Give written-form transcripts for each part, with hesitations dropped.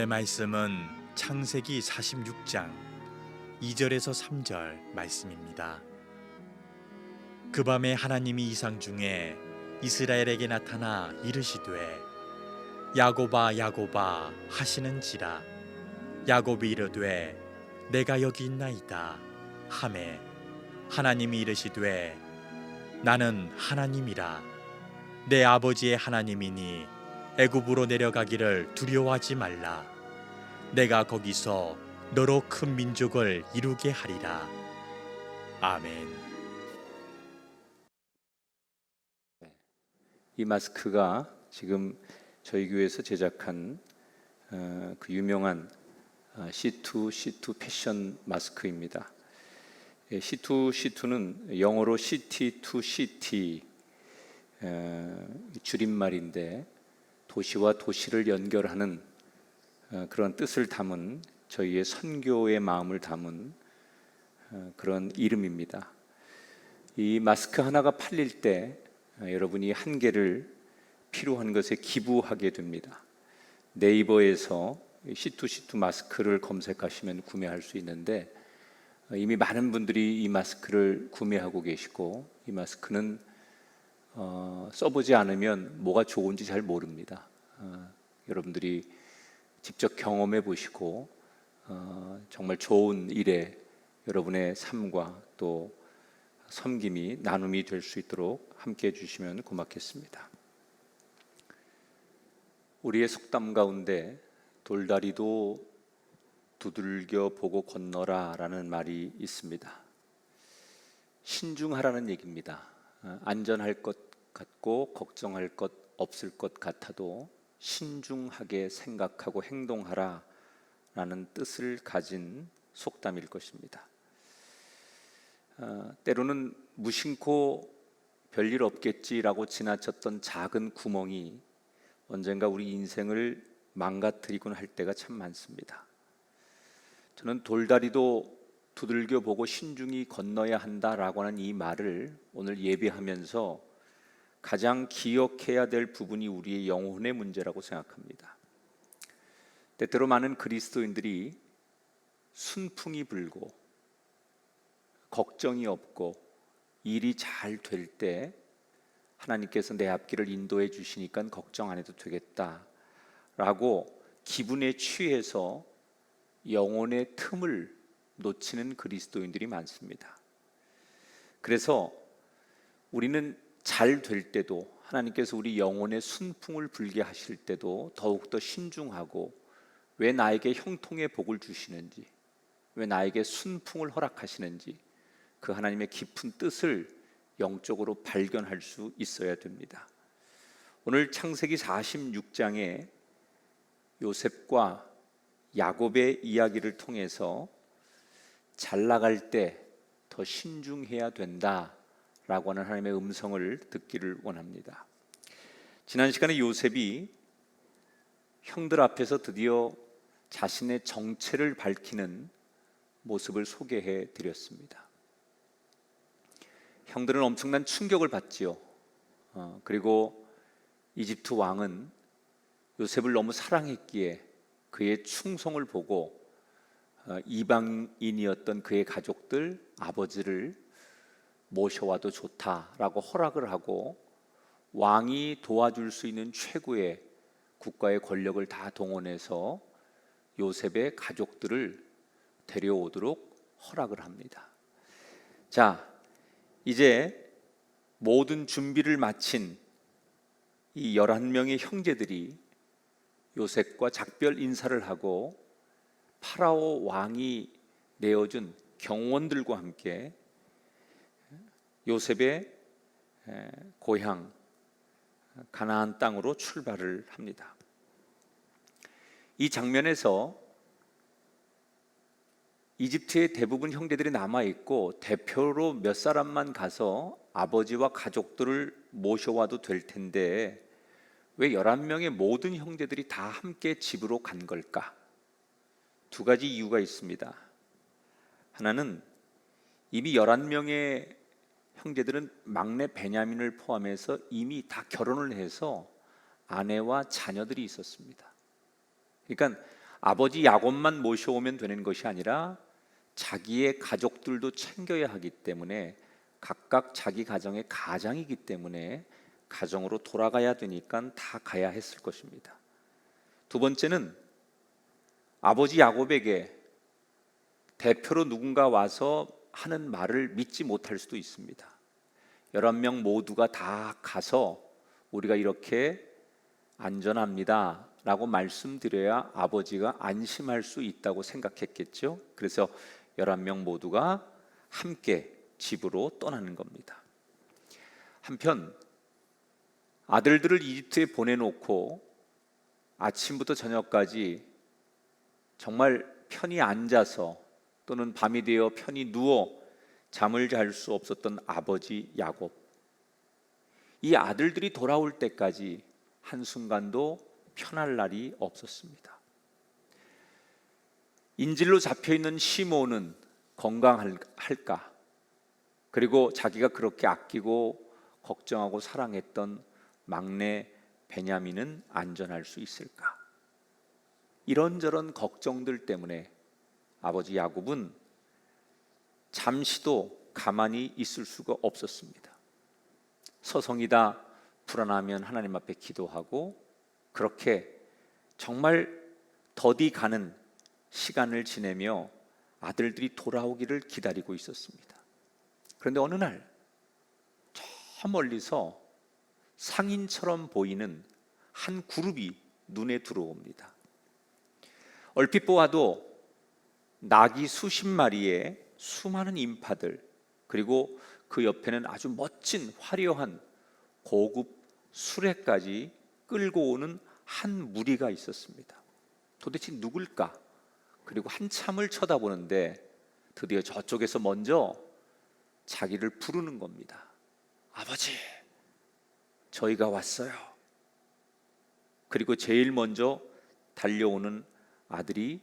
오늘의 말씀은 창세기 46장 2절에서 3절 말씀입니다. 그 밤에 하나님이 이상 중에 이스라엘에게 나타나 이르시되 야곱아 야곱아 하시는지라. 야곱이 이르되 내가 여기 있나이다 하매 하나님이 이르시되 나는 하나님이라. 내 아버지의 하나님이니 애굽으로 내려가기를 두려워하지 말라. 내가 거기서 너로 큰 민족을 이루게 하리라. 아멘. 이 마스크가 지금 저희 교회에서 제작한 그 유명한 C2 패션 마스크입니다. C2는 영어로 City to City 줄임말인데 도시와 도시를 연결하는 그런 뜻을 담은 저희의 선교의 마음을 담은 그런 이름입니다. 이 마스크 하나가 팔릴 때 여러분이 한 개를 필요한 것에 기부하게 됩니다. 네이버에서 C2 마스크를 검색하시면 구매할 수 있는데 이미 많은 분들이 이 마스크를 구매하고 계시고, 이 마스크는 써보지 않으면 뭐가 좋은지 잘 모릅니다. 여러분들이 직접 경험해 보시고 정말 좋은 일에 여러분의 삶과 또 섬김이 나눔이 될 수 있도록 함께 해주시면 고맙겠습니다. 우리의 속담 가운데 돌다리도 두들겨 보고 건너라 라는 말이 있습니다. 신중하라는 얘기입니다. 안전할 것 같고 걱정할 것 없을 것 같아도 신중하게 생각하고 행동하라 라는 뜻을 가진 속담일 것입니다. 때로는 무심코 별일 없겠지라고 지나쳤던 작은 구멍이 언젠가 우리 인생을 망가뜨리곤 할 때가 참 많습니다. 저는 돌다리도 두들겨 보고 신중히 건너야 한다라고 하는 이 말을 오늘 예배하면서 가장 기억해야 될 부분이 우리의 영혼의 문제라고 생각합니다. 때때로 많은 그리스도인들이 순풍이 불고 걱정이 없고 일이 잘 될 때 하나님께서 내 앞길을 인도해 주시니까 걱정 안 해도 되겠다라고 기분에 취해서 영혼의 틈을 놓치는 그리스도인들이 많습니다. 그래서 우리는 잘 될 때도, 하나님께서 우리 영혼의 순풍을 불게 하실 때도 더욱더 신중하고, 왜 나에게 형통의 복을 주시는지, 왜 나에게 순풍을 허락하시는지 그 하나님의 깊은 뜻을 영적으로 발견할 수 있어야 됩니다. 오늘 창세기 46장에 요셉과 야곱의 이야기를 통해서 잘 나갈 때 더 신중해야 된다라고 하는 하나님의 음성을 듣기를 원합니다. 지난 시간에 요셉이 형들 앞에서 드디어 자신의 정체를 밝히는 모습을 소개해 드렸습니다. 형들은 엄청난 충격을 받지요. 그리고 이집트 왕은 요셉을 너무 사랑했기에 그의 충성을 보고 이방인이었던 그의 가족들, 아버지를 모셔와도 좋다라고 허락을 하고, 왕이 도와줄 수 있는 최고의 국가의 권력을 다 동원해서 요셉의 가족들을 데려오도록 허락을 합니다. 자, 이제 모든 준비를 마친 이 11명의 형제들이 요셉과 작별 인사를 하고 파라오 왕이 내어준 경원들과 함께 요셉의 고향 가나안 땅으로 출발을 합니다. 이 장면에서 이집트의 대부분 형제들이 남아있고 대표로 몇 사람만 가서 아버지와 가족들을 모셔와도 될 텐데 왜 11명의 모든 형제들이 다 함께 집으로 간 걸까? 두 가지 이유가 있습니다. 하나는 이미 11명의 형제들은 막내 베냐민을 포함해서 이미 다 결혼을 해서 아내와 자녀들이 있었습니다. 그러니까 아버지 야곱만 모셔오면 되는 것이 아니라 자기의 가족들도 챙겨야 하기 때문에 각각 자기 가정의 가장이기 때문에 가정으로 돌아가야 되니까 다 가야 했을 것입니다. 두 번째는 아버지 야곱에게 대표로 누군가 와서 하는 말을 믿지 못할 수도 있습니다. 11명 모두가 다 가서 우리가 이렇게 안전합니다 라고 말씀드려야 아버지가 안심할 수 있다고 생각했겠죠. 그래서 11명 모두가 함께 집으로 떠나는 겁니다. 한편 아들들을 이집트에 보내놓고 아침부터 저녁까지 정말 편히 앉아서 또는 밤이 되어 편히 누워 잠을 잘 수 없었던 아버지 야곱, 이 아들들이 돌아올 때까지 한순간도 편할 날이 없었습니다. 인질로 잡혀있는 시몬은 건강할까? 그리고 자기가 그렇게 아끼고 걱정하고 사랑했던 막내 베냐민은 안전할 수 있을까? 이런저런 걱정들 때문에 아버지 야곱은 잠시도 가만히 있을 수가 없었습니다. 서성이다 불안하면 하나님 앞에 기도하고 그렇게 정말 더디 가는 시간을 지내며 아들들이 돌아오기를 기다리고 있었습니다. 그런데 어느 날 저 멀리서 상인처럼 보이는 한 그룹이 눈에 들어옵니다. 얼핏 보아도 낙이 수십 마리에 수많은 인파들, 그리고 그 옆에는 아주 멋진 화려한 고급 수레까지 끌고 오는 한 무리가 있었습니다. 도대체 누굴까? 그리고 한참을 쳐다보는데 드디어 저쪽에서 먼저 자기를 부르는 겁니다. 아버지, 저희가 왔어요. 그리고 제일 먼저 달려오는 아들이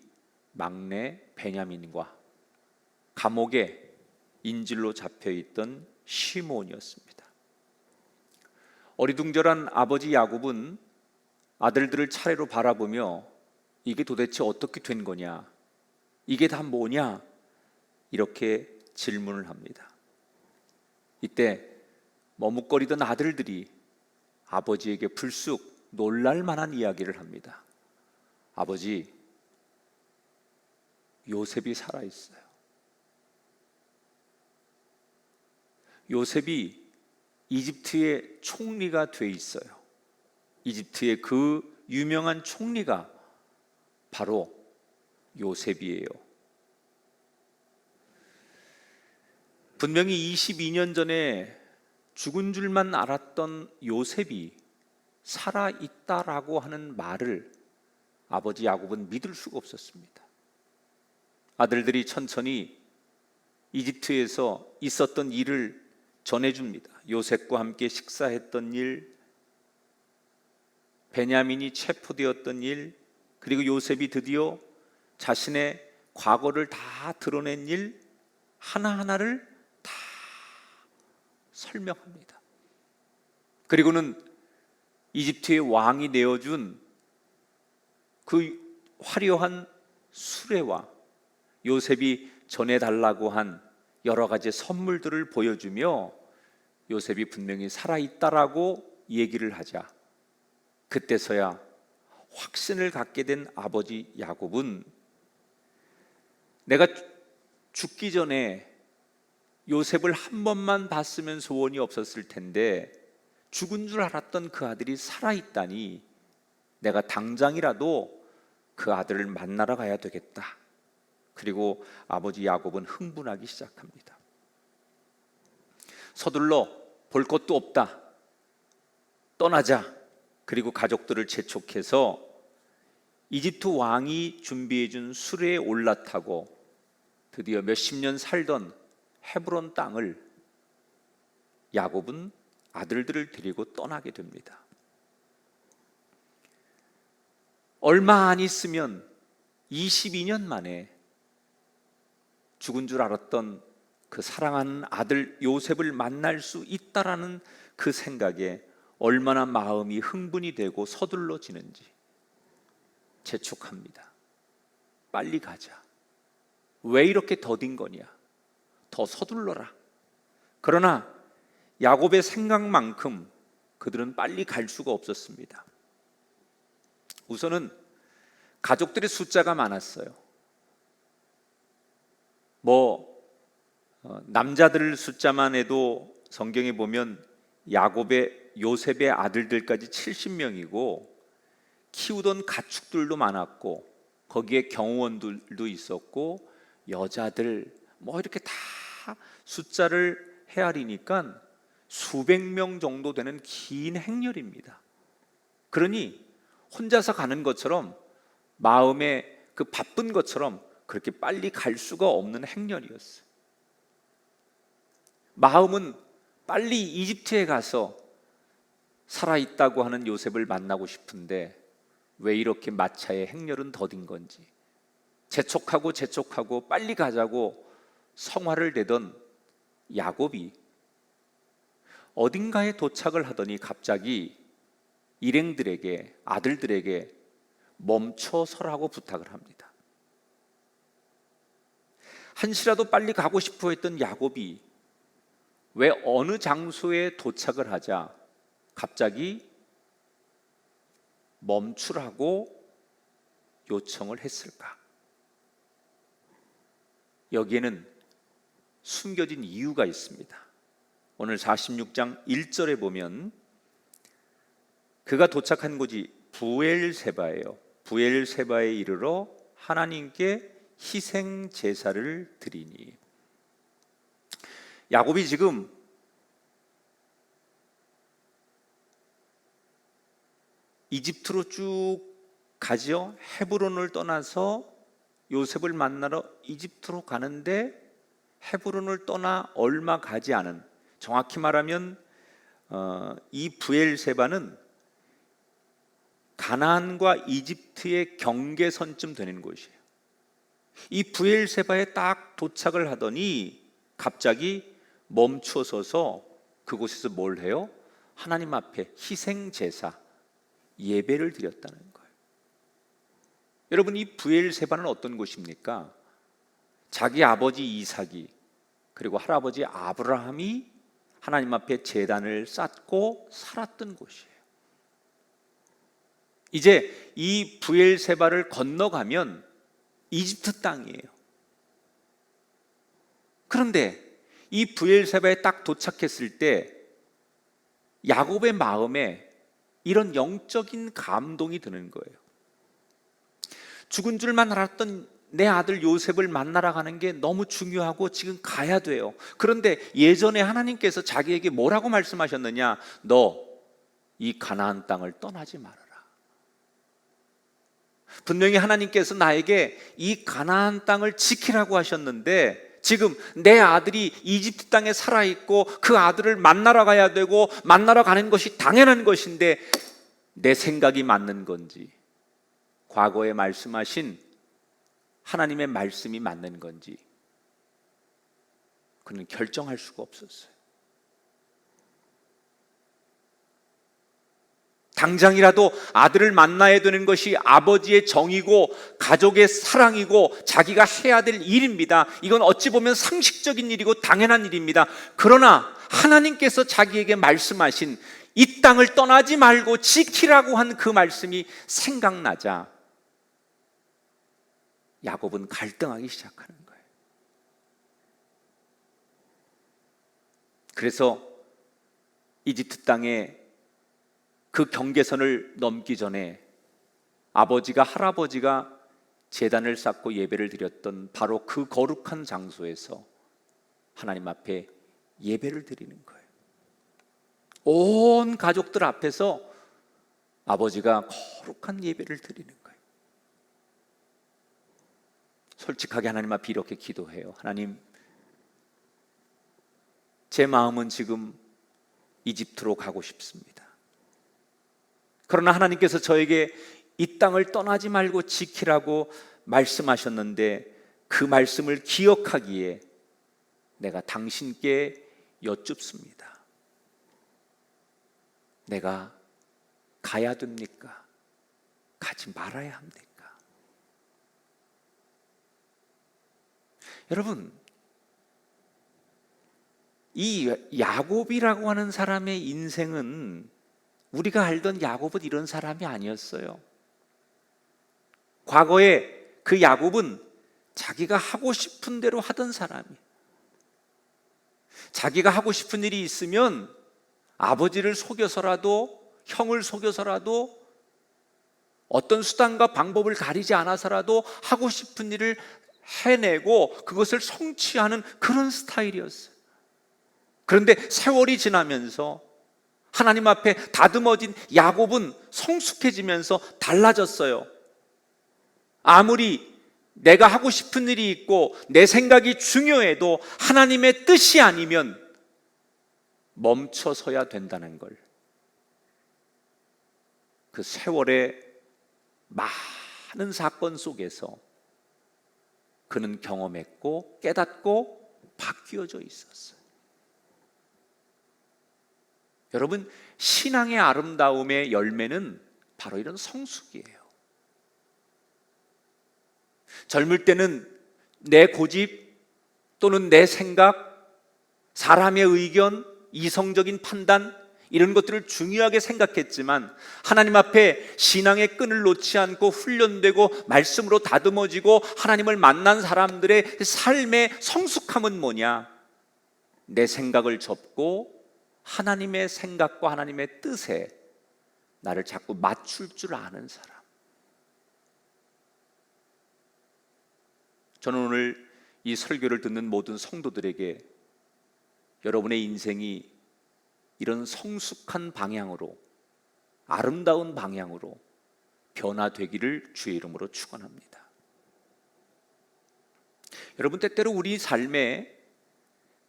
막내 베냐민과 감옥에 인질로 잡혀있던 시몬이었습니다. 어리둥절한 아버지 야곱은 아들들을 차례로 바라보며 이게 도대체 어떻게 된 거냐? 이게 다 뭐냐? 이렇게 질문을 합니다. 이때 머뭇거리던 아들들이 아버지에게 불쑥 놀랄 만한 이야기를 합니다. 아버지, 요셉이 살아있어요. 요셉이 이집트의 총리가 돼 있어요. 이집트의 그 유명한 총리가 바로 요셉이에요. 분명히 22년 전에 죽은 줄만 알았던 요셉이 살아있다라고 하는 말을 아버지 야곱은 믿을 수가 없었습니다. 아들들이 천천히 이집트에서 있었던 일을 전해줍니다. 요셉과 함께 식사했던 일, 베냐민이 체포되었던 일, 그리고 요셉이 드디어 자신의 과거를 다 드러낸 일 하나하나를 다 설명합니다. 그리고는 이집트의 왕이 내어준 그 화려한 수레와 요셉이 전해달라고 한 여러 가지 선물들을 보여주며 요셉이 분명히 살아있다라고 얘기를 하자 그때서야 확신을 갖게 된 아버지 야곱은 내가 죽기 전에 요셉을 한 번만 봤으면 소원이 없었을 텐데 죽은 줄 알았던 그 아들이 살아있다니 내가 당장이라도 그 아들을 만나러 가야 되겠다. 그리고 아버지 야곱은 흥분하기 시작합니다. 서둘러, 볼 것도 없다, 떠나자. 그리고 가족들을 재촉해서 이집트 왕이 준비해준 수레에 올라타고 드디어 몇십 년 살던 헤브론 땅을 야곱은 아들들을 데리고 떠나게 됩니다. 얼마 안 있으면 22년 만에 죽은 줄 알았던 그 사랑하는 아들 요셉을 만날 수 있다라는 그 생각에 얼마나 마음이 흥분이 되고 서둘러지는지 재촉합니다. 빨리 가자. 왜 이렇게 더딘 거냐? 더 서둘러라. 그러나 야곱의 생각만큼 그들은 빨리 갈 수가 없었습니다. 우선은 가족들의 숫자가 많았어요. 남자들 숫자만 해도 성경에 보면 요셉의 아들들까지 70명이고 키우던 가축들도 많았고 거기에 경호원들도 있었고 여자들 이렇게 다 숫자를 헤아리니까 수백 명 정도 되는 긴 행렬입니다. 그러니 혼자서 가는 것처럼 마음에 그 바쁜 것처럼 그렇게 빨리 갈 수가 없는 행렬이었어요. 마음은 빨리 이집트에 가서 살아있다고 하는 요셉을 만나고 싶은데 왜 이렇게 마차의 행렬은 더딘 건지, 재촉하고 빨리 가자고 성화를 내던 야곱이 어딘가에 도착을 하더니 갑자기 일행들에게, 아들들에게 멈춰 서라고 부탁을 합니다. 한시라도 빨리 가고 싶어 했던 야곱이 왜 어느 장소에 도착을 하자 갑자기 멈추라고 요청을 했을까? 여기에는 숨겨진 이유가 있습니다. 오늘 46장 1절에 보면 그가 도착한 곳이 부엘세바예요. 부엘세바에 이르러 하나님께 희생 제사를 드리니. 야곱이 지금 이집트로 쭉 가죠. 헤브론을 떠나서 요셉을 만나러 이집트로 가는데 헤브론을 떠나 얼마 가지 않은, 정확히 말하면 이 부엘세바는 가나안과 이집트의 경계선쯤 되는 곳이에요. 이 부엘세바에 딱 도착을 하더니 갑자기 멈춰서서 그곳에서 뭘 해요? 하나님 앞에 희생 제사, 예배를 드렸다는 거예요. 여러분, 이 부엘세바는 어떤 곳입니까? 자기 아버지 이삭이 그리고 할아버지 아브라함이 하나님 앞에 제단을 쌓고 살았던 곳이에요. 이제 이 부엘세바를 건너가면 이집트 땅이에요. 그런데 이 부엘세바에 딱 도착했을 때 야곱의 마음에 이런 영적인 감동이 드는 거예요. 죽은 줄만 알았던 내 아들 요셉을 만나러 가는 게 너무 중요하고 지금 가야 돼요. 그런데 예전에 하나님께서 자기에게 뭐라고 말씀하셨느냐? 너 이 가나안 땅을 떠나지 말아라. 분명히 하나님께서 나에게 이 가나안 땅을 지키라고 하셨는데 지금 내 아들이 이집트 땅에 살아있고 그 아들을 만나러 가야 되고 만나러 가는 것이 당연한 것인데 내 생각이 맞는 건지, 과거에 말씀하신 하나님의 말씀이 맞는 건지 그는 결정할 수가 없었어요. 당장이라도 아들을 만나야 되는 것이 아버지의 정이고 가족의 사랑이고 자기가 해야 될 일입니다. 이건 어찌 보면 상식적인 일이고 당연한 일입니다. 그러나 하나님께서 자기에게 말씀하신 이 땅을 떠나지 말고 지키라고 한 그 말씀이 생각나자 야곱은 갈등하기 시작하는 거예요. 그래서 이집트 땅에 그 경계선을 넘기 전에 아버지가, 할아버지가 제단을 쌓고 예배를 드렸던 바로 그 거룩한 장소에서 하나님 앞에 예배를 드리는 거예요. 온 가족들 앞에서 아버지가 거룩한 예배를 드리는 거예요. 솔직하게 하나님 앞에 이렇게 기도해요. 하나님, 제 마음은 지금 이집트로 가고 싶습니다. 그러나 하나님께서 저에게 이 땅을 떠나지 말고 지키라고 말씀하셨는데 그 말씀을 기억하기에 내가 당신께 여쭙습니다. 내가 가야 됩니까? 가지 말아야 합니까? 여러분, 이 야곱이라고 하는 사람의 인생은 우리가 알던 야곱은 이런 사람이 아니었어요. 과거에 그 야곱은 자기가 하고 싶은 대로 하던 사람이에요. 자기가 하고 싶은 일이 있으면 아버지를 속여서라도, 형을 속여서라도, 어떤 수단과 방법을 가리지 않아서라도 하고 싶은 일을 해내고 그것을 성취하는 그런 스타일이었어요. 그런데 세월이 지나면서 하나님 앞에 다듬어진 야곱은 성숙해지면서 달라졌어요. 아무리 내가 하고 싶은 일이 있고 내 생각이 중요해도 하나님의 뜻이 아니면 멈춰서야 된다는 걸, 그 세월의 많은 사건 속에서 그는 경험했고 깨닫고 바뀌어져 있었어요. 여러분, 신앙의 아름다움의 열매는 바로 이런 성숙이에요. 젊을 때는 내 고집 또는 내 생각, 사람의 의견, 이성적인 판단, 이런 것들을 중요하게 생각했지만 하나님 앞에 신앙의 끈을 놓지 않고 훈련되고 말씀으로 다듬어지고 하나님을 만난 사람들의 삶의 성숙함은 뭐냐? 내 생각을 접고 하나님의 생각과 하나님의 뜻에 나를 자꾸 맞출 줄 아는 사람. 저는 오늘 이 설교를 듣는 모든 성도들에게 여러분의 인생이 이런 성숙한 방향으로, 아름다운 방향으로 변화되기를 주의 이름으로 축원합니다. 여러분, 때때로 우리 삶에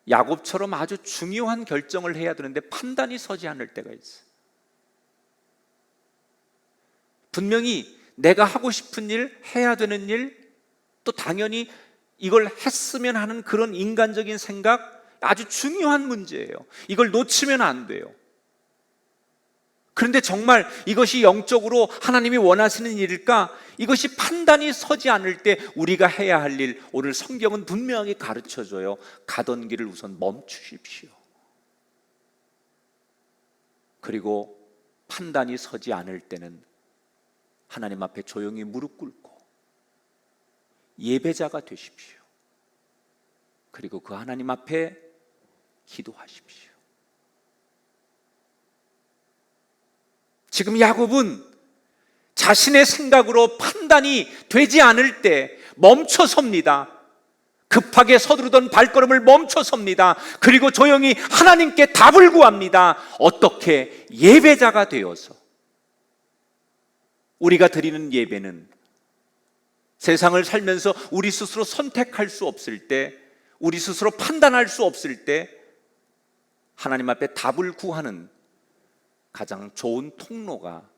야곱처럼 아주 중요한 결정을 해야 되는데 판단이 서지 않을 때가 있어요. 분명히 내가 하고 싶은 일, 해야 되는 일, 또 당연히 이걸 했으면 하는 그런 인간적인 생각, 아주 중요한 문제예요. 이걸 놓치면 안 돼요. 그런데 정말 이것이 영적으로 하나님이 원하시는 일일까? 이것이 판단이 서지 않을 때 우리가 해야 할 일, 오늘 성경은 분명하게 가르쳐줘요. 가던 길을 우선 멈추십시오. 그리고 판단이 서지 않을 때는 하나님 앞에 조용히 무릎 꿇고 예배자가 되십시오. 그리고 그 하나님 앞에 기도하십시오. 지금 야곱은 자신의 생각으로 판단이 되지 않을 때 멈춰섭니다. 급하게 서두르던 발걸음을 멈춰섭니다. 그리고 조용히 하나님께 답을 구합니다. 어떻게? 예배자가 되어서. 우리가 드리는 예배는 세상을 살면서 우리 스스로 선택할 수 없을 때, 우리 스스로 판단할 수 없을 때 하나님 앞에 답을 구하는 가장 좋은 통로가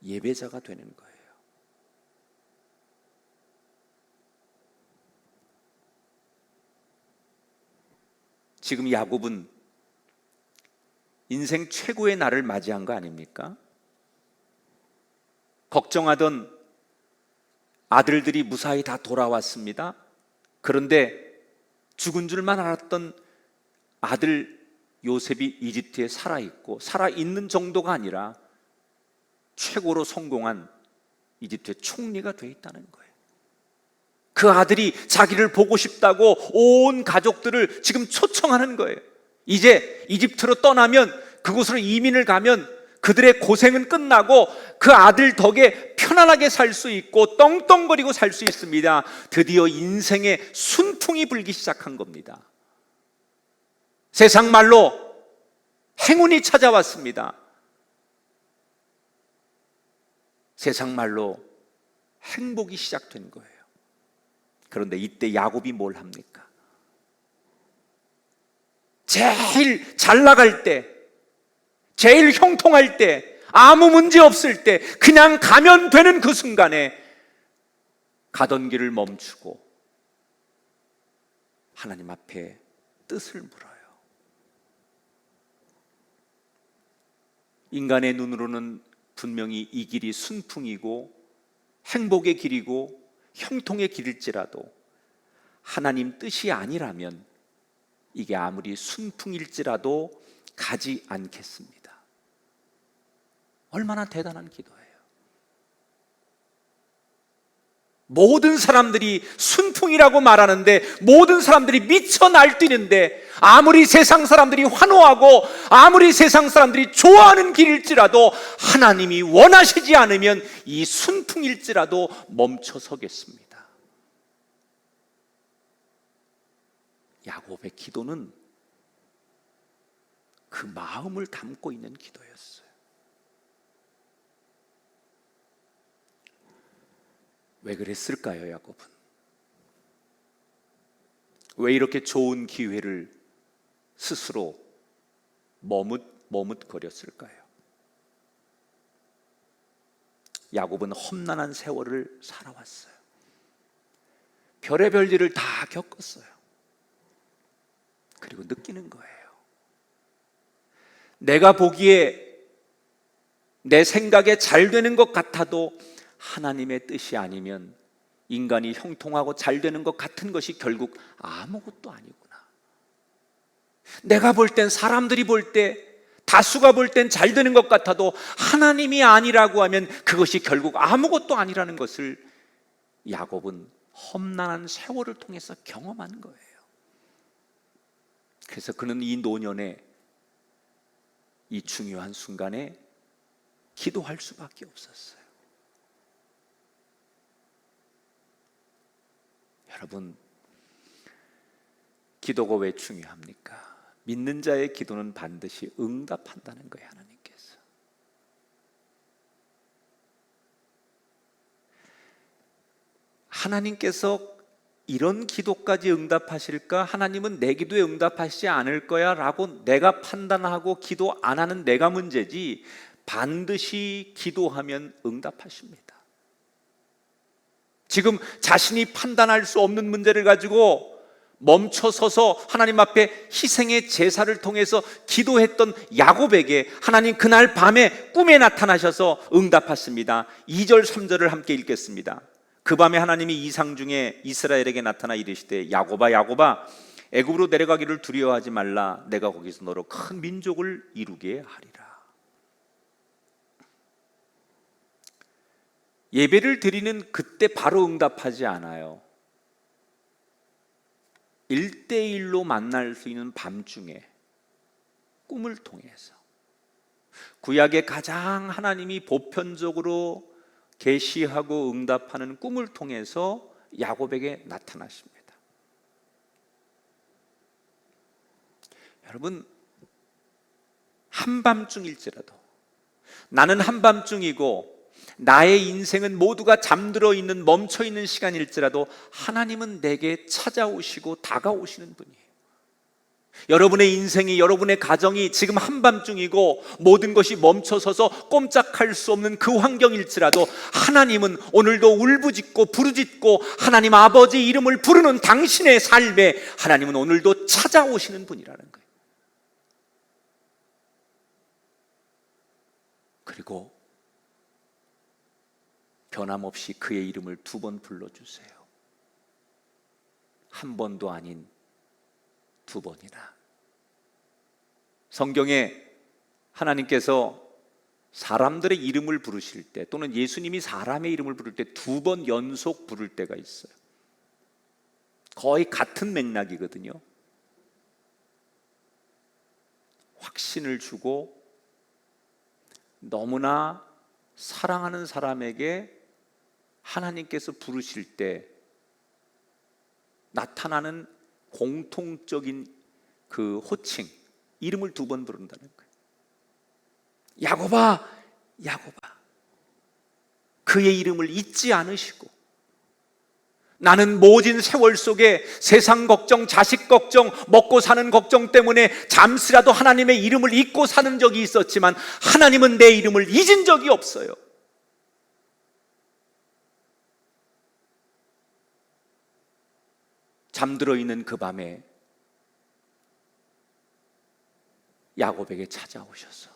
예배자가 되는 거예요. 지금 야곱은 인생 최고의 날을 맞이한 거 아닙니까? 걱정하던 아들들이 무사히 다 돌아왔습니다. 그런데 죽은 줄만 알았던 아들 요셉이 이집트에 살아있고, 살아있는 정도가 아니라 최고로 성공한 이집트의 총리가 되어 있다는 거예요. 그 아들이 자기를 보고 싶다고 온 가족들을 지금 초청하는 거예요. 이제 이집트로 떠나면, 그곳으로 이민을 가면 그들의 고생은 끝나고 그 아들 덕에 편안하게 살 수 있고 떵떵거리고 살 수 있습니다. 드디어 인생의 순풍이 불기 시작한 겁니다. 세상 말로 행운이 찾아왔습니다. 세상 말로 행복이 시작된 거예요. 그런데 이때 야곱이 뭘 합니까? 제일 잘 나갈 때, 제일 형통할 때, 아무 문제 없을 때, 그냥 가면 되는 그 순간에 가던 길을 멈추고 하나님 앞에 뜻을 물어요. 인간의 눈으로는 분명히 이 길이 순풍이고 행복의 길이고 형통의 길일지라도 하나님 뜻이 아니라면 이게 아무리 순풍일지라도 가지 않겠습니다. 얼마나 대단한 기도예요. 모든 사람들이 순풍이라고 말하는데, 모든 사람들이 미쳐 날뛰는데, 아무리 세상 사람들이 환호하고 아무리 세상 사람들이 좋아하는 길일지라도 하나님이 원하시지 않으면 이 순풍일지라도 멈춰 서겠습니다. 야곱의 기도는 그 마음을 담고 있는 기도였어요. 왜 그랬을까요, 야곱은? 왜 이렇게 좋은 기회를 스스로 머뭇거렸을까요? 야곱은 험난한 세월을 살아왔어요. 별의별 일을 다 겪었어요. 그리고 느끼는 거예요. 내가 보기에 내 생각에 잘 되는 것 같아도 하나님의 뜻이 아니면 인간이 형통하고 잘 되는 것 같은 것이 결국 아무것도 아니구나. 내가 볼 땐, 사람들이 볼 때, 다수가 볼 땐 잘 되는 것 같아도 하나님이 아니라고 하면 그것이 결국 아무것도 아니라는 것을 야곱은 험난한 세월을 통해서 경험한 거예요. 그래서 그는 이 노년에, 이 중요한 순간에 기도할 수밖에 없었어요. 여러분, 기도가 왜 중요합니까? 믿는 자의 기도는 반드시 응답한다는 거예요, 하나님께서. 하나님께서 이런 기도까지 응답하실까? 하나님은 내 기도에 응답하시지 않을 거야 라고 내가 판단하고 기도 안 하는 내가 문제지, 반드시 기도하면 응답하십니다. 지금 자신이 판단할 수 없는 문제를 가지고 멈춰서서 하나님 앞에 희생의 제사를 통해서 기도했던 야곱에게 하나님 그날 밤에 꿈에 나타나셔서 응답하십니다. 2절 3절을 함께 읽겠습니다. 그 밤에 하나님이 이상 중에 이스라엘에게 나타나 이르시되 야곱아 야곱아 애굽으로 내려가기를 두려워하지 말라. 내가 거기서 너로 큰 민족을 이루게 하리라. 예배를 드리는 그때 바로 응답하지 않아요. 1대1로 만날 수 있는 밤중에 꿈을 통해서, 구약의 가장 하나님이 보편적으로 계시하고 응답하는 꿈을 통해서 야곱에게 나타나십니다. 여러분, 한밤중일지라도, 나는 한밤중이고 나의 인생은 모두가 잠들어 있는, 멈춰 있는 시간일지라도 하나님은 내게 찾아오시고 다가오시는 분이에요. 여러분의 인생이, 여러분의 가정이 지금 한밤중이고 모든 것이 멈춰서서 꼼짝할 수 없는 그 환경일지라도 하나님은 오늘도 울부짖고 부르짖고 하나님 아버지 이름을 부르는 당신의 삶에 하나님은 오늘도 찾아오시는 분이라는 거예요. 그리고 변함없이 그의 이름을 2번 불러주세요. 한 번도 아닌 2번이나. 성경에 하나님께서 사람들의 이름을 부르실 때, 또는 예수님이 사람의 이름을 부를 때 2번 연속 부를 때가 있어요. 거의 같은 맥락이거든요. 확신을 주고 너무나 사랑하는 사람에게 하나님께서 부르실 때 나타나는 공통적인 그 호칭, 이름을 2번 부른다는 거예요. 야곱아, 야곱아. 그의 이름을 잊지 않으시고, 나는 모진 세월 속에 세상 걱정, 자식 걱정, 먹고 사는 걱정 때문에 잠시라도 하나님의 이름을 잊고 사는 적이 있었지만 하나님은 내 이름을 잊은 적이 없어요. 잠들어 있는 그 밤에 야곱에게 찾아오셔서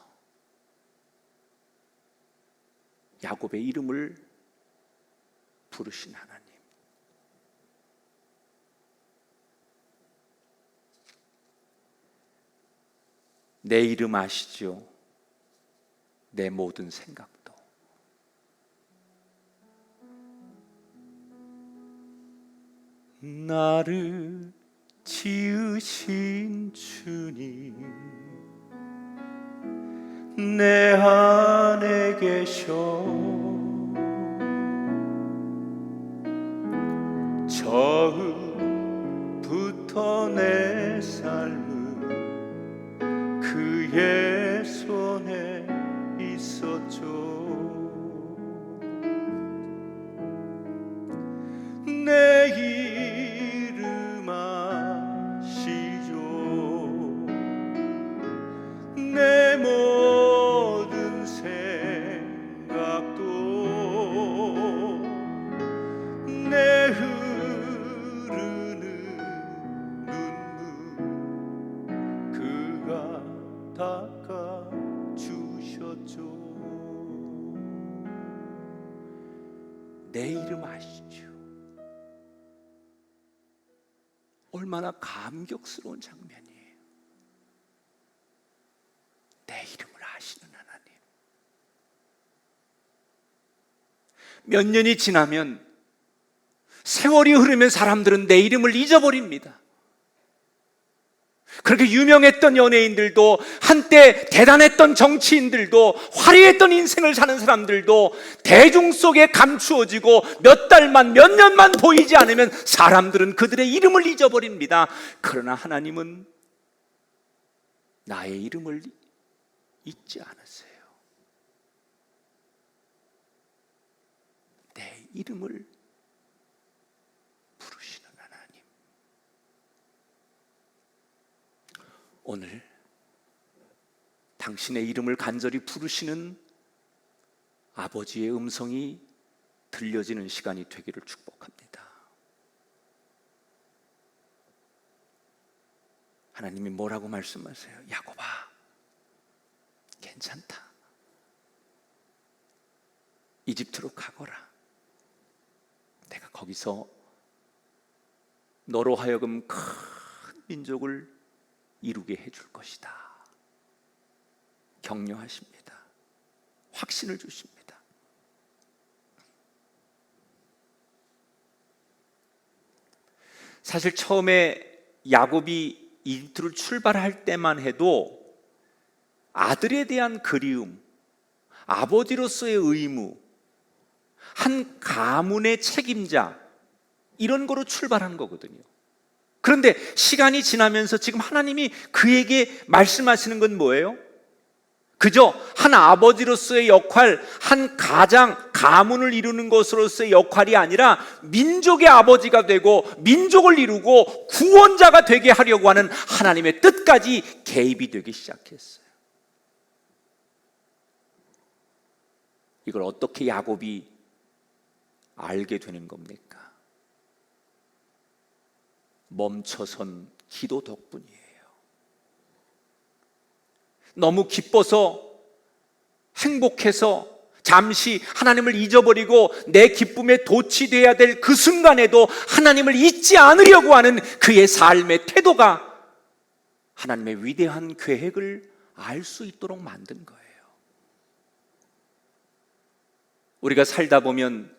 야곱의 이름을 부르신 하나님. 내 이름 아시죠? 내 모든 생각도. 나를 지으신 주님, 내 안에 계셔. 처음부터 내 삶은 그의 손에 있었죠. 내 이름 아시죠? 내 모든 생각도, 내 흐르는 눈물 그가 닦아주셨죠. 내 이름 아시죠? 얼마나 감격스러운 장면이에요. 내 이름을 아시는 하나님. 몇 년이 지나면, 세월이 흐르면 사람들은 내 이름을 잊어버립니다. 그렇게 유명했던 연예인들도, 한때 대단했던 정치인들도, 화려했던 인생을 사는 사람들도 대중 속에 감추어지고 몇 달만, 몇 년만 보이지 않으면 사람들은 그들의 이름을 잊어버립니다. 그러나 하나님은 나의 이름을 잊지 않으세요. 내 이름을 부르시는 하나님. 오늘 당신의 이름을 간절히 부르시는 아버지의 음성이 들려지는 시간이 되기를 축복합니다. 하나님이 뭐라고 말씀하세요? 야곱아, 괜찮다. 이집트로 가거라. 내가 거기서 너로 하여금 큰 민족을 이루게 해줄 것이다. 격려하십니다. 확신을 주십니다. 사실 처음에 야곱이 이집트를 출발할 때만 해도 아들에 대한 그리움, 아버지로서의 의무, 한 가문의 책임자, 이런 거로 출발한 거거든요. 그런데 시간이 지나면서 지금 하나님이 그에게 말씀하시는 건 뭐예요? 그저 한 아버지로서의 역할, 한 가문을 이루는 것으로서의 역할이 아니라 민족의 아버지가 되고 민족을 이루고 구원자가 되게 하려고 하는 하나님의 뜻까지 개입이 되기 시작했어요. 이걸 어떻게 야곱이 알게 되는 겁니까? 멈춰선 기도 덕분이에요. 너무 기뻐서, 행복해서 잠시 하나님을 잊어버리고 내 기쁨에 도취되어야 될 그 순간에도 하나님을 잊지 않으려고 하는 그의 삶의 태도가 하나님의 위대한 계획을 알 수 있도록 만든 거예요. 우리가 살다 보면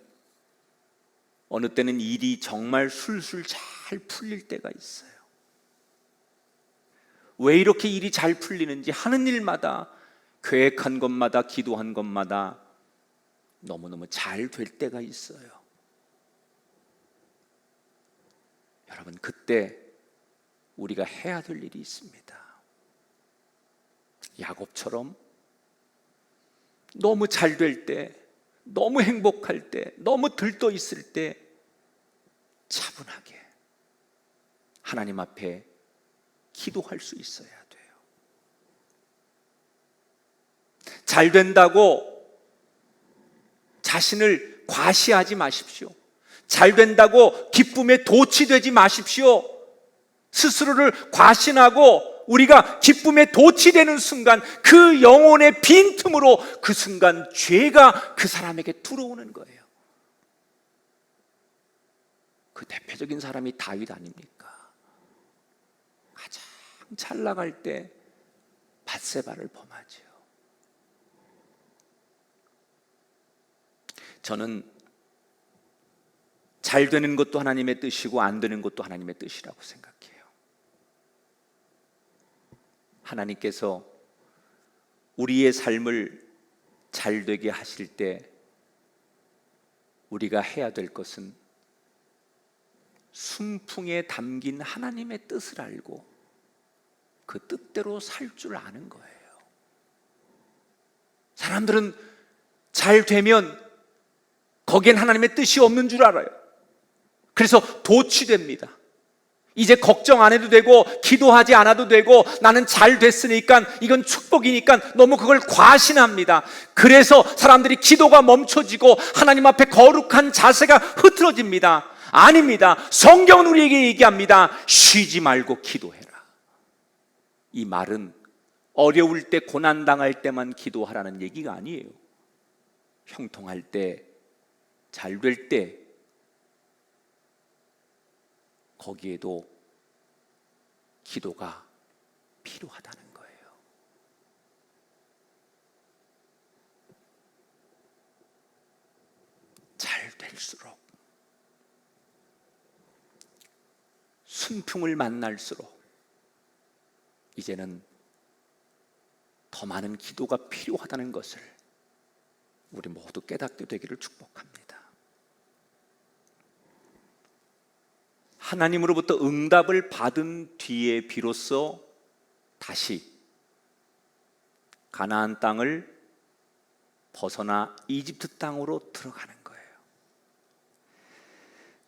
어느 때는 일이 정말 술술 잘 풀릴 때가 있어요. 왜 이렇게 일이 잘 풀리는지, 하는 일마다, 계획한 것마다, 기도한 것마다 너무너무 잘 될 때가 있어요. 여러분, 그때 우리가 해야 될 일이 있습니다. 야곱처럼 너무 잘 될 때, 너무 행복할 때, 너무 들떠 있을 때 차분하게 하나님 앞에 기도할 수 있어야 돼요. 잘 된다고 자신을 과시하지 마십시오. 잘 된다고 기쁨에 도취되지 마십시오. 스스로를 과신하고 우리가 기쁨에 도취되는 순간, 그 영혼의 빈틈으로 그 순간 죄가 그 사람에게 들어오는 거예요. 그 대표적인 사람이 다윗 아닙니까? 가장 잘 나갈 때 밧세바를 범하죠. 저는 잘 되는 것도 하나님의 뜻이고 안 되는 것도 하나님의 뜻이라고 생각해요. 하나님께서 우리의 삶을 잘 되게 하실 때 우리가 해야 될 것은 순풍에 담긴 하나님의 뜻을 알고 그 뜻대로 살 줄 아는 거예요. 사람들은 잘 되면 거기엔 하나님의 뜻이 없는 줄 알아요. 그래서 도취됩니다. 이제 걱정 안 해도 되고 기도하지 않아도 되고 나는 잘 됐으니까 이건 축복이니까 너무 그걸 과신합니다. 그래서 사람들이 기도가 멈춰지고 하나님 앞에 거룩한 자세가 흐트러집니다. 아닙니다. 성경은 우리에게 얘기합니다. 쉬지 말고 기도해라. 이 말은 어려울 때 고난당할 때만 기도하라는 얘기가 아니에요. 형통할 때, 잘 될 때 거기에도 기도가 필요하다는 거예요. 잘 될수록, 순풍을 만날수록 이제는 더 많은 기도가 필요하다는 것을 우리 모두 깨닫게 되기를 축복합니다. 하나님으로부터 응답을 받은 뒤에 비로소 다시 가나안 땅을 벗어나 이집트 땅으로 들어가는 거예요.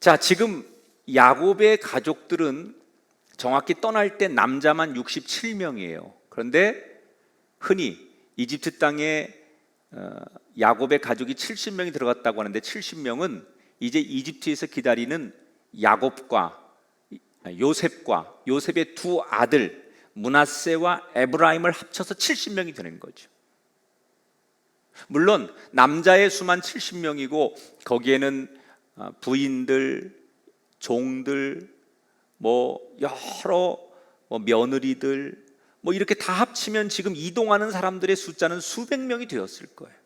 자, 지금 야곱의 가족들은 정확히 떠날 때 남자만 67명이에요. 그런데 흔히 이집트 땅에 야곱의 가족이 70명이 들어갔다고 하는데 70명은 이제 이집트에서 기다리는 야곱과 요셉의 두 아들 므낫세와 에브라임을 합쳐서 70명이 되는 거죠. 물론 남자의 수만 70명이고 거기에는 부인들, 종들, 여러 며느리들 이렇게 다 합치면 지금 이동하는 사람들의 숫자는 수백 명이 되었을 거예요.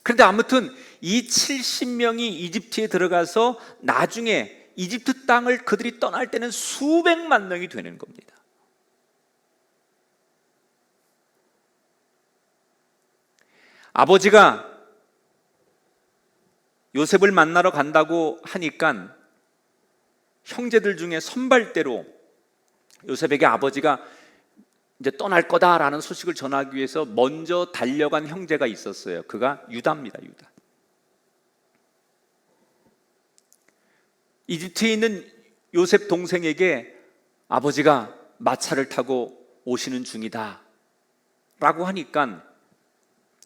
그런데 아무튼 이 70명이 이집트에 들어가서 나중에 이집트 땅을 그들이 떠날 때는 수백만 명이 되는 겁니다. 아버지가 요셉을 만나러 간다고 하니까 형제들 중에 선발대로 요셉에게 아버지가 이제 떠날 거다라는 소식을 전하기 위해서 먼저 달려간 형제가 있었어요. 그가 유다입니다. 유다. 이집트에 있는 요셉 동생에게 아버지가 마차를 타고 오시는 중이다 라고 하니까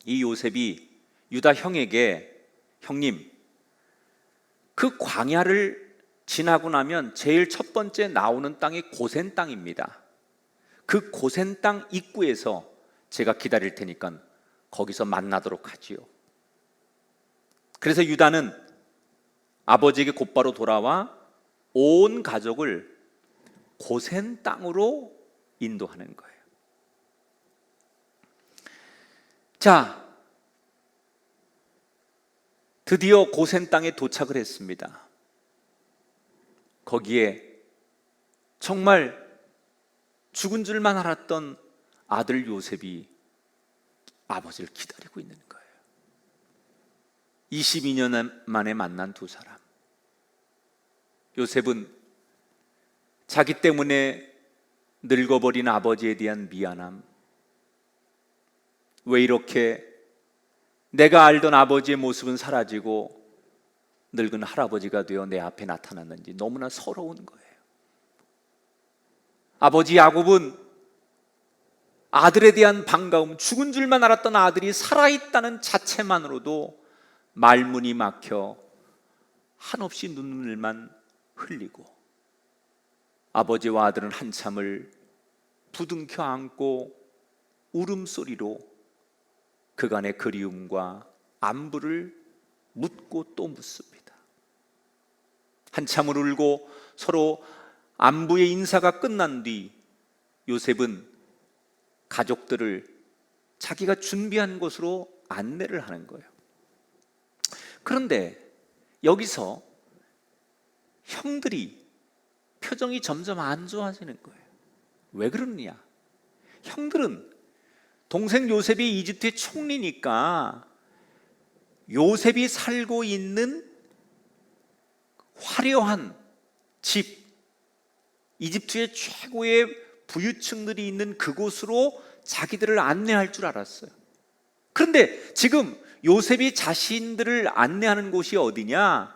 이 요셉이 유다 형에게 형님, 그 광야를 지나고 나면 제일 첫 번째 나오는 땅이 고센 땅입니다. 그 고센 땅 입구에서 제가 기다릴 테니까 거기서 만나도록 하지요. 그래서 유다는 아버지에게 곧바로 돌아와 온 가족을 고센 땅으로 인도하는 거예요. 자, 드디어 고센 땅에 도착을 했습니다. 거기에 정말 죽은 줄만 알았던 아들 요셉이 아버지를 기다리고 있는 거예요. 22년 만에 만난 두 사람. 요셉은 자기 때문에 늙어버린 아버지에 대한 미안함, 왜 이렇게 내가 알던 아버지의 모습은 사라지고 늙은 할아버지가 되어 내 앞에 나타났는지 너무나 서러운 거예요. 아버지 야곱은 아들에 대한 반가움, 죽은 줄만 알았던 아들이 살아있다는 자체만으로도 말문이 막혀 한없이 눈물만 흘리고, 아버지와 아들은 한참을 부둥켜 안고 울음소리로 그간의 그리움과 안부를 묻고 또 묻습니다. 한참을 울고 서로 안부의 인사가 끝난 뒤 요셉은 가족들을 자기가 준비한 곳으로 안내를 하는 거예요. 그런데 여기서 형들이 표정이 점점 안 좋아지는 거예요. 왜 그러느냐? 형들은 동생 요셉이 이집트의 총리니까 요셉이 살고 있는 화려한 집, 이집트의 최고의 부유층들이 있는 그곳으로 자기들을 안내할 줄 알았어요. 그런데 지금 요셉이 자신들을 안내하는 곳이 어디냐?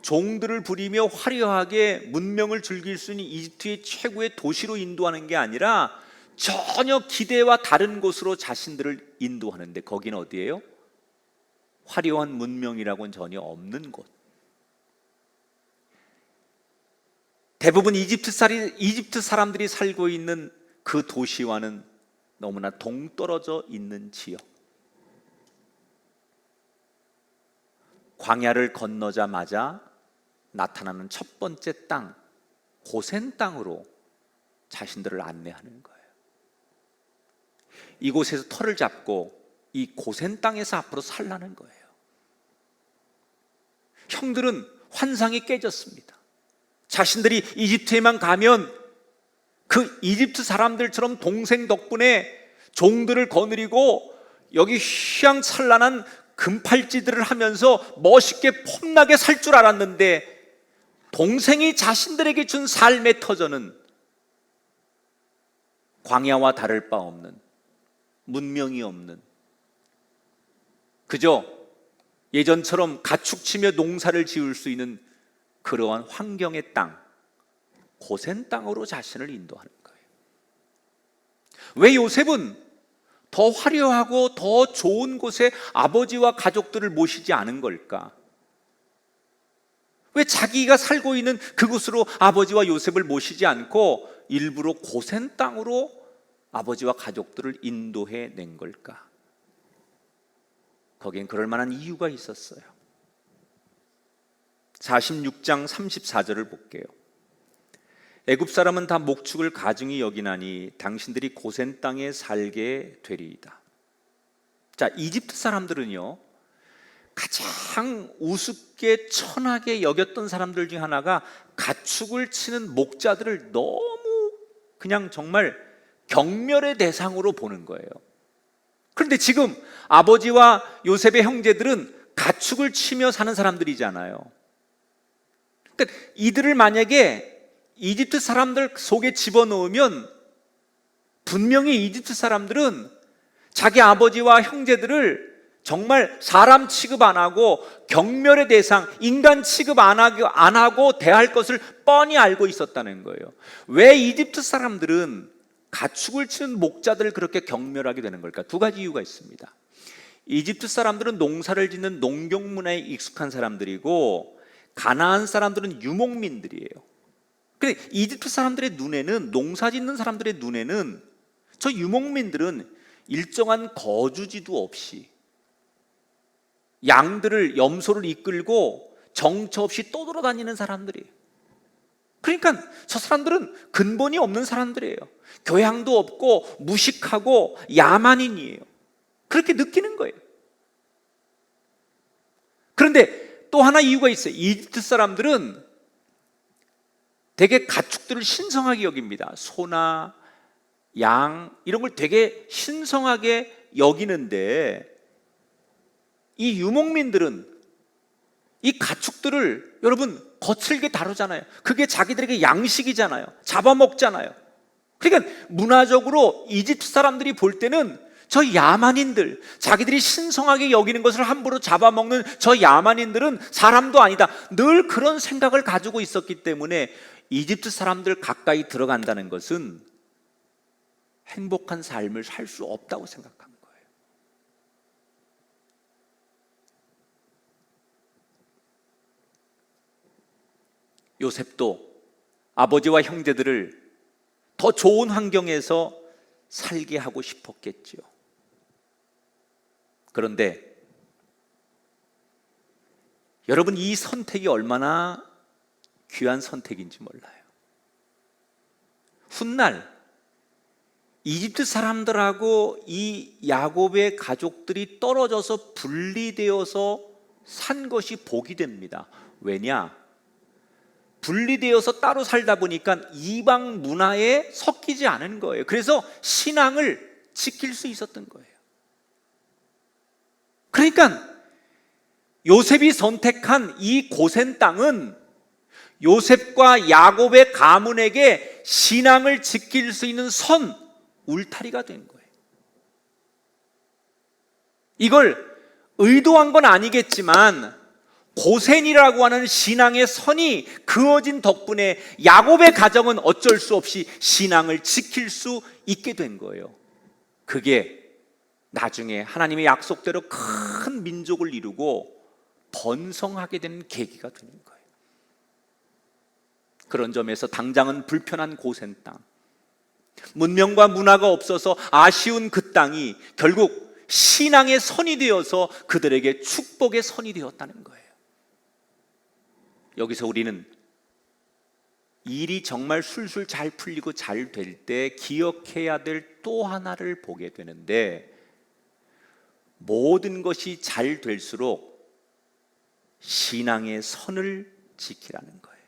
종들을 부리며 화려하게 문명을 즐길 수 있는 이집트의 최고의 도시로 인도하는 게 아니라 전혀 기대와 다른 곳으로 자신들을 인도하는데, 거기는 어디예요? 화려한 문명이라고는 전혀 없는 곳. 대부분 이집트 사람들이 살고 있는 그 도시와는 너무나 동떨어져 있는 지역. 광야를 건너자마자 나타나는 첫 번째 땅, 고센 땅으로 자신들을 안내하는 거예요. 이곳에서 터를 잡고 이 고센 땅에서 앞으로 살라는 거예요. 형들은 환상이 깨졌습니다. 자신들이 이집트에만 가면 그 이집트 사람들처럼 동생 덕분에 종들을 거느리고 여기 휘황찬란한 금팔찌들을 하면서 멋있게 폼나게 살 줄 알았는데, 동생이 자신들에게 준 삶의 터전은 광야와 다를 바 없는, 문명이 없는, 그저 예전처럼 가축치며 농사를 지을 수 있는 그러한 환경의 땅, 고센 땅으로 자신을 인도하는 거예요. 왜 요셉은 더 화려하고 더 좋은 곳에 아버지와 가족들을 모시지 않은 걸까? 왜 자기가 살고 있는 그곳으로 아버지와 요셉을 모시지 않고 일부러 고센 땅으로 아버지와 가족들을 인도해 낸 걸까? 거기엔 그럴 만한 이유가 있었어요. 46장 34절을 볼게요. 애굽 사람은 다 목축을 가증히 여기나니 당신들이 고센 땅에 살게 되리이다. 자, 이집트 사람들은요, 가장 우습게 천하게 여겼던 사람들 중 하나가 가축을 치는 목자들을 너무 그냥 정말 경멸의 대상으로 보는 거예요. 그런데 지금 아버지와 요셉의 형제들은 가축을 치며 사는 사람들이잖아요. 그러니까 이들을 만약에 이집트 사람들 속에 집어넣으면 분명히 이집트 사람들은 자기 아버지와 형제들을 정말 사람 취급 안 하고 경멸의 대상, 인간 취급 안 하고 대할 것을 뻔히 알고 있었다는 거예요. 왜 이집트 사람들은 가축을 치는 목자들을 그렇게 경멸하게 되는 걸까? 두 가지 이유가 있습니다. 이집트 사람들은 농사를 짓는 농경 문화에 익숙한 사람들이고, 가나안 사람들은 유목민들이에요. 근데 이집트 사람들의 눈에는, 농사 짓는 사람들의 눈에는 저 유목민들은 일정한 거주지도 없이 양들을, 염소를 이끌고 정처 없이 떠돌아다니는 사람들이에요. 그러니까 저 사람들은 근본이 없는 사람들이에요. 교양도 없고 무식하고 야만인이에요. 그렇게 느끼는 거예요. 그런데 또 하나 이유가 있어요. 이집트 사람들은 되게 가축들을 신성하게 여깁니다. 소나 양 이런 걸 되게 신성하게 여기는데, 이 유목민들은 이 가축들을 여러분 거칠게 다루잖아요. 그게 자기들에게 양식이잖아요. 잡아먹잖아요. 그러니까 문화적으로 이집트 사람들이 볼 때는 저 야만인들, 자기들이 신성하게 여기는 것을 함부로 잡아먹는 저 야만인들은 사람도 아니다, 늘 그런 생각을 가지고 있었기 때문에 이집트 사람들 가까이 들어간다는 것은 행복한 삶을 살 수 없다고 생각한 거예요. 요셉도 아버지와 형제들을 더 좋은 환경에서 살게 하고 싶었겠지요. 그런데 여러분, 이 선택이 얼마나 귀한 선택인지 몰라요. 훗날 이집트 사람들하고 이 야곱의 가족들이 떨어져서 분리되어서 산 것이 복이 됩니다. 왜냐? 분리되어서 따로 살다 보니까 이방 문화에 섞이지 않은 거예요. 그래서 신앙을 지킬 수 있었던 거예요. 그러니까 요셉이 선택한 이 고센 땅은 요셉과 야곱의 가문에게 신앙을 지킬 수 있는 선, 울타리가 된 거예요. 이걸 의도한 건 아니겠지만 고센이라고 하는 신앙의 선이 그어진 덕분에 야곱의 가정은 어쩔 수 없이 신앙을 지킬 수 있게 된 거예요. 그게 나중에 하나님의 약속대로 큰 민족을 이루고 번성하게 되는 계기가 되는 거예요. 그런 점에서 당장은 불편한 고센 땅, 문명과 문화가 없어서 아쉬운 그 땅이 결국 신앙의 선이 되어서 그들에게 축복의 선이 되었다는 거예요. 여기서 우리는 일이 정말 술술 잘 풀리고 잘 될 때 기억해야 될 또 하나를 보게 되는데, 모든 것이 잘 될수록 신앙의 선을 지키라는 거예요.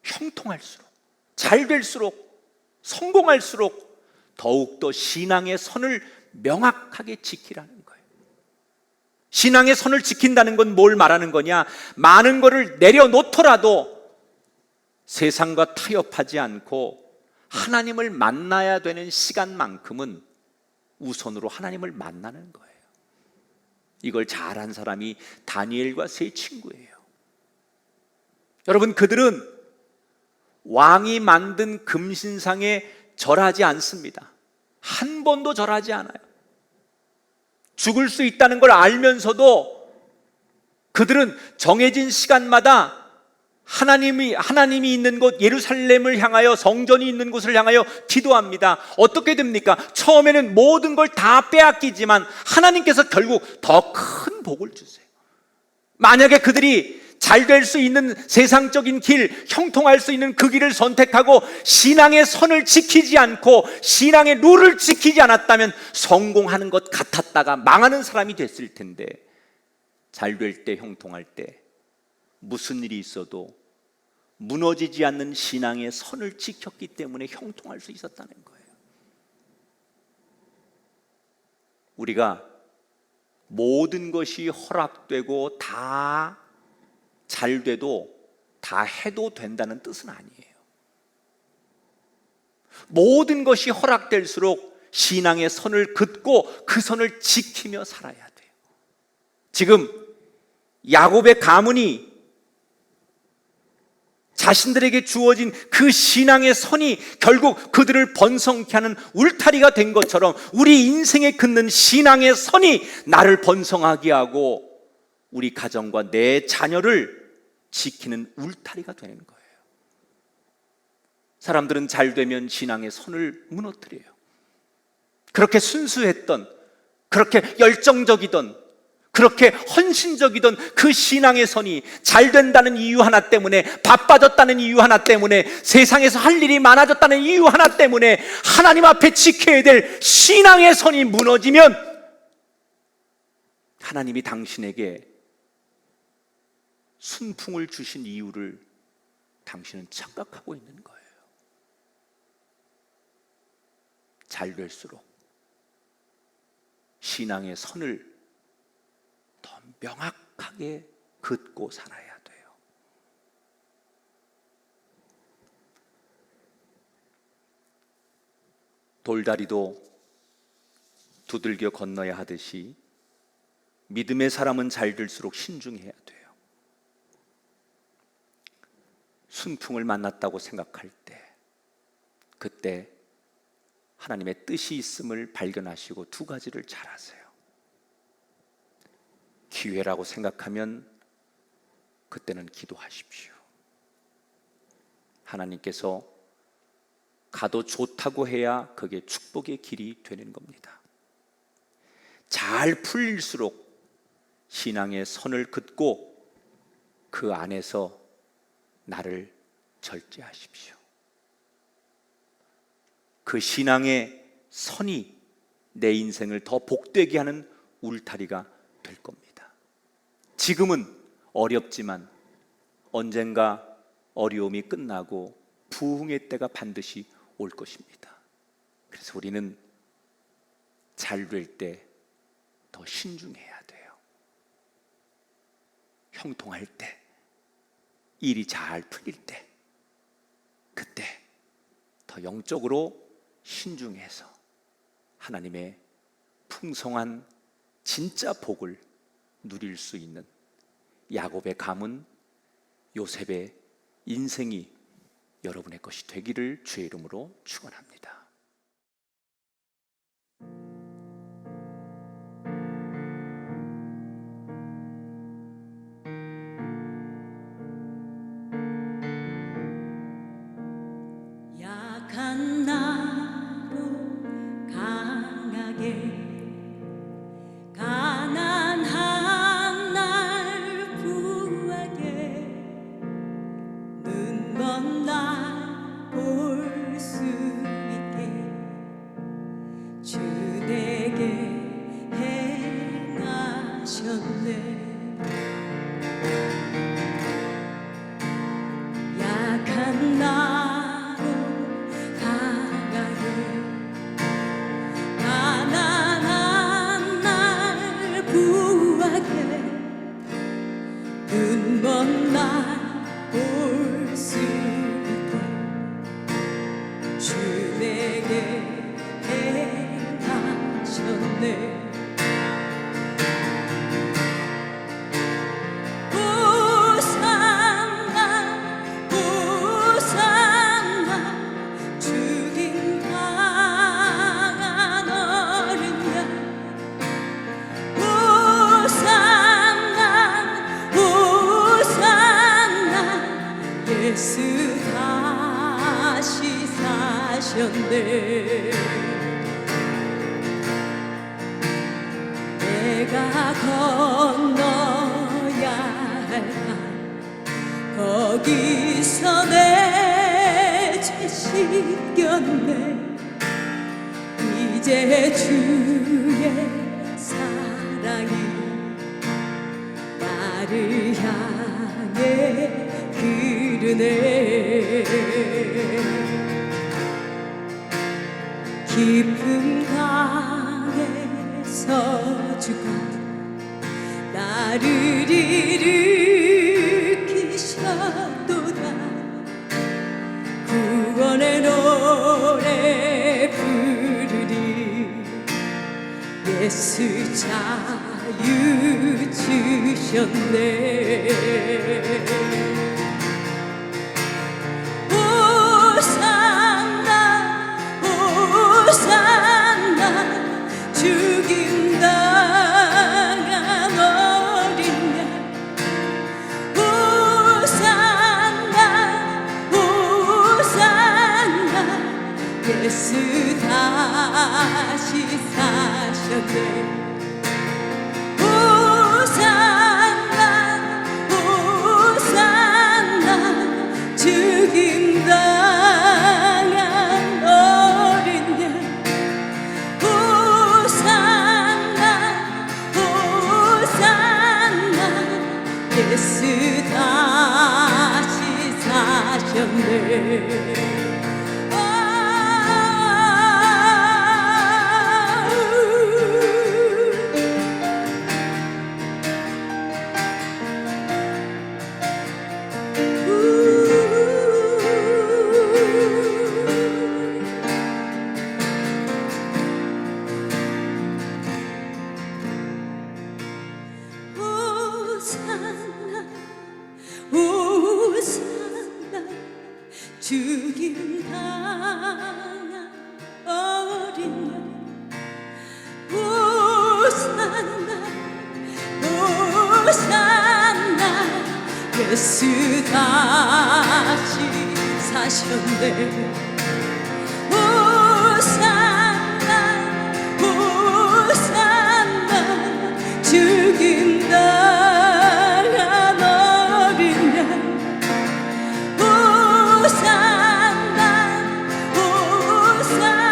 형통할수록, 잘 될수록, 성공할수록 더욱더 신앙의 선을 명확하게 지키라는 거예요. 신앙의 선을 지킨다는 건 뭘 말하는 거냐? 많은 것을 내려놓더라도 세상과 타협하지 않고 하나님을 만나야 되는 시간만큼은 우선으로 하나님을 만나는 거예요. 이걸 잘한 사람이 다니엘과 세 친구예요. 여러분, 그들은 왕이 만든 금신상에 절하지 않습니다. 한 번도 절하지 않아요. 죽을 수 있다는 걸 알면서도 그들은 정해진 시간마다 하나님이 있는 곳 예루살렘을 향하여, 성전이 있는 곳을 향하여 기도합니다. 어떻게 됩니까? 처음에는 모든 걸 다 빼앗기지만 하나님께서 결국 더 큰 복을 주세요. 만약에 그들이 잘 될 수 있는 세상적인 길, 형통할 수 있는 그 길을 선택하고 신앙의 선을 지키지 않고 신앙의 룰을 지키지 않았다면 성공하는 것 같았다가 망하는 사람이 됐을 텐데, 잘 될 때, 형통할 때 무슨 일이 있어도 무너지지 않는 신앙의 선을 지켰기 때문에 형통할 수 있었다는 거예요. 우리가 모든 것이 허락되고 다 잘 돼도 다 해도 된다는 뜻은 아니에요. 모든 것이 허락될수록 신앙의 선을 긋고 그 선을 지키며 살아야 돼요. 지금 야곱의 가문이 자신들에게 주어진 그 신앙의 선이 결국 그들을 번성케 하는 울타리가 된 것처럼 우리 인생에 긋는 신앙의 선이 나를 번성하게 하고 우리 가정과 내 자녀를 지키는 울타리가 되는 거예요. 사람들은 잘 되면 신앙의 선을 무너뜨려요. 그렇게 순수했던, 그렇게 열정적이던, 그렇게 헌신적이던 그 신앙의 선이 잘 된다는 이유 하나 때문에, 바빠졌다는 이유 하나 때문에, 세상에서 할 일이 많아졌다는 이유 하나 때문에 하나님 앞에 지켜야 될 신앙의 선이 무너지면 하나님이 당신에게 순풍을 주신 이유를 당신은 착각하고 있는 거예요. 잘 될수록 신앙의 선을 더 명확하게 긋고 살아야 돼요. 돌다리도 두들겨 건너야 하듯이 믿음의 사람은 잘 될수록 신중해야 돼요. 순풍을 만났다고 생각할 때, 그때 하나님의 뜻이 있음을 발견하시고 두 가지를 잘하세요. 기회라고 생각하면 그때는 기도하십시오. 하나님께서 가도 좋다고 해야 그게 축복의 길이 되는 겁니다. 잘 풀릴수록 신앙의 선을 긋고 그 안에서 나를 절제하십시오. 그 신앙의 선이 내 인생을 더 복되게 하는 울타리가 될 겁니다. 지금은 어렵지만 언젠가 어려움이 끝나고 부흥의 때가 반드시 올 것입니다. 그래서 우리는 잘 될 때 더 신중해야 돼요. 형통할 때, 일이 잘 풀릴 때, 그때 더 영적으로 신중해서 하나님의 풍성한 진짜 복을 누릴 수 있는 야곱의 가문, 요셉의 인생이 여러분의 것이 되기를 주의 이름으로 축원합니다. 약한 나로 강하게 가난한 날 부하게 눈 먼 날 볼 수 있게 주 내게 행하셨네. 약한 나로 강하게 가난한 날 부하게 눈 먼 날 볼 수 있게 주 내게 행하셨네. 예수 다시 사셨네. 내가 건너야 할 강 거기서 내 죄 씻겼네. 이제 주의 사랑이 나를 향해 흐르네. 깊은 강에서 주가 나를 일으키셨도다. 구원의 노래 부르리. 예수 자유 주셨네. 죽임당한 어린 양 호산나 호산나 예수 다시 사셨네. 호산나 호산나 죽임당한 어린 양 예수 다시 사셨네. 호산나 죽임당한 어린 양 호산나 호산나 예수 다시 사셨네. 호산나 호산나 죽임당한 어린 양 호산나 호산나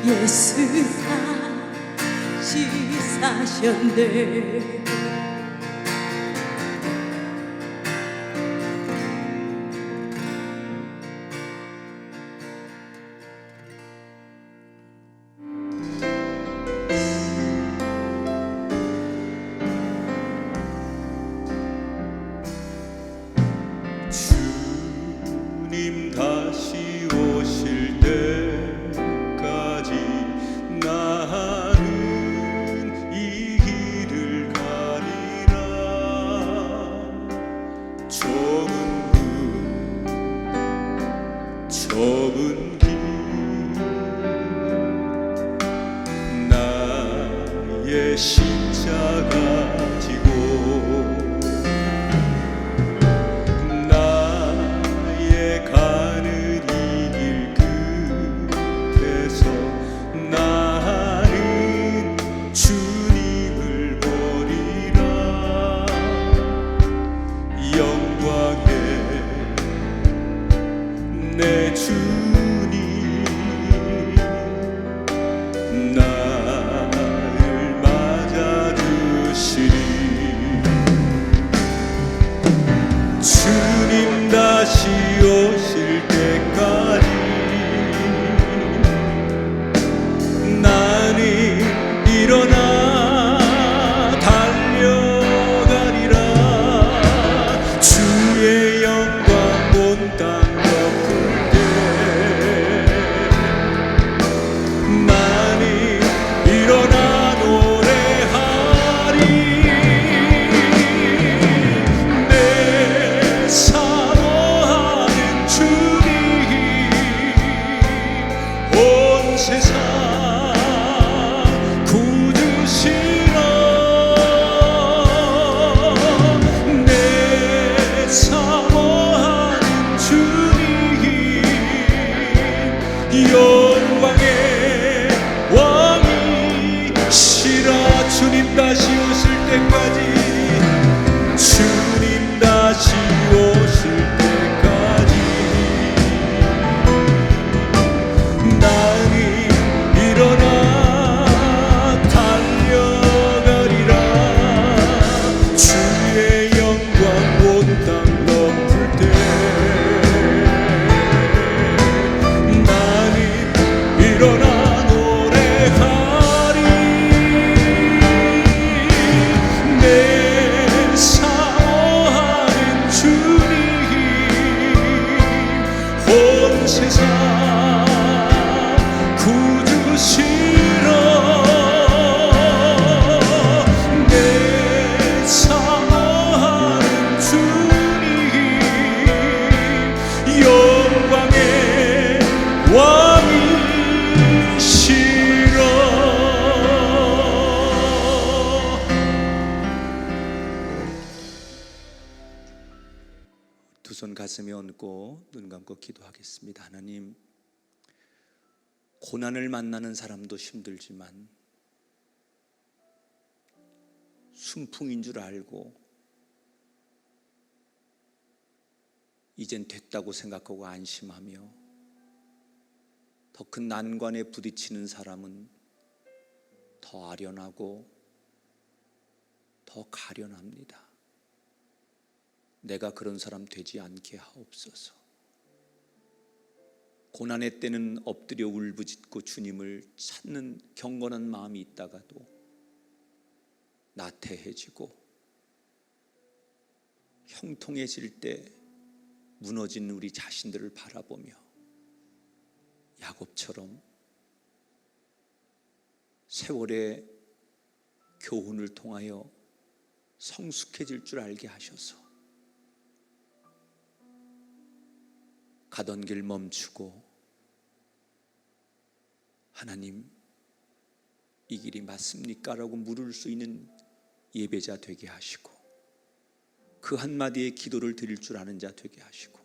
예수 다시 사셨네. 주님 다시 오실 때까지 나는 이 길을 가리라. 좁은 길 나의 십자가 지고 가는 이 길 끝에서 나는 주님을 보리라. 영광의 내 주님 나를 맞아주시리. 주님 다시 오실 때까지 나는 일어나 달려가리라. 주의 영광 온 땅 덮을 때 나는 일어나 노래하리. 내 사모하는 주님 온 세상 구주시라. 내 사모하는 주님 영광의 왕이시라. 주님 다시 오실 때까지 주님 다시 오실 때까지 나는 일어나 달려가리라. 주의 영광 온 땅 덮을 때 나는 일어나 노래하리. 내 사모하는 주님 온 세상 구주시라. 내 사모하는 주님 영광의 왕이시라. 두 손 가슴에 얹고 눈 감고 기도하겠습니다. 하나님, 고난을 만나는 사람도 힘들지만 순풍인 줄 알고 이젠 됐다고 생각하고 안심하며 더 큰 난관에 부딪히는 사람은 더 아련하고 더 가련합니다. 내가 그런 사람 되지 않게 하옵소서. 고난의 때는 엎드려 울부짖고 주님을 찾는 경건한 마음이 있다가도 나태해지고 형통해질 때 무너진 우리 자신들을 바라보며 야곱처럼 세월의 교훈을 통하여 성숙해질 줄 알게 하셔서 가던 길 멈추고 하나님, 이 길이 맞습니까? 라고 물을 수 있는 예배자 되게 하시고 그 한마디의 기도를 드릴 줄 아는 자 되게 하시고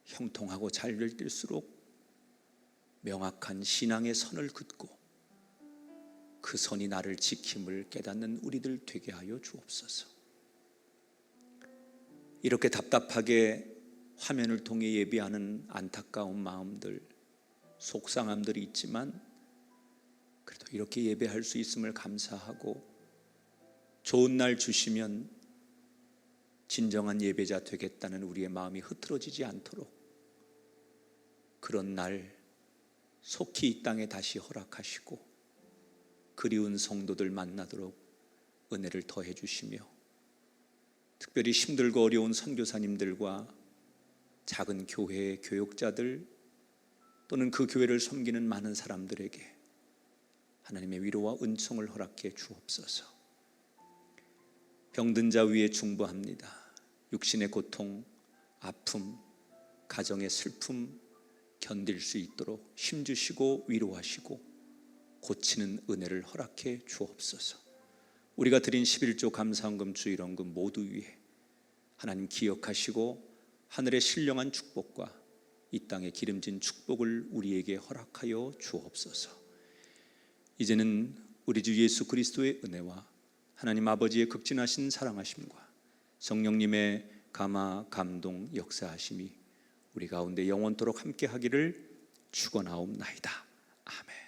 형통하고 잘 될 때일수록 명확한 신앙의 선을 긋고 그 선이 나를 지킴을 깨닫는 우리들 되게 하여 주옵소서. 이렇게 답답하게 화면을 통해 예배하는 안타까운 마음들 속상함들이 있지만 그래도 이렇게 예배할 수 있음을 감사하고 좋은 날 주시면 진정한 예배자 되겠다는 우리의 마음이 흐트러지지 않도록 그런 날 속히 이 땅에 다시 허락하시고 그리운 성도들 만나도록 은혜를 더해 주시며 특별히 힘들고 어려운 선교사님들과 작은 교회의 교역자들 또는 그 교회를 섬기는 많은 사람들에게 하나님의 위로와 은총을 허락해 주옵소서. 병든 자 위에 중보합니다. 육신의 고통, 아픔, 가정의 슬픔 견딜 수 있도록 힘주시고 위로하시고 고치는 은혜를 허락해 주옵소서. 우리가 드린 11조 감사헌금 주일헌금 모두 위에 하나님 기억하시고 하늘의 신령한 축복과 이 땅의 기름진 축복을 우리에게 허락하여 주옵소서. 이제는 우리 주 예수 그리스도의 은혜와 하나님 아버지의 극진하신 사랑하심과 성령님의 감화 감동 역사하심이 우리 가운데 영원토록 함께 하기를 축원하옵나이다. 아멘.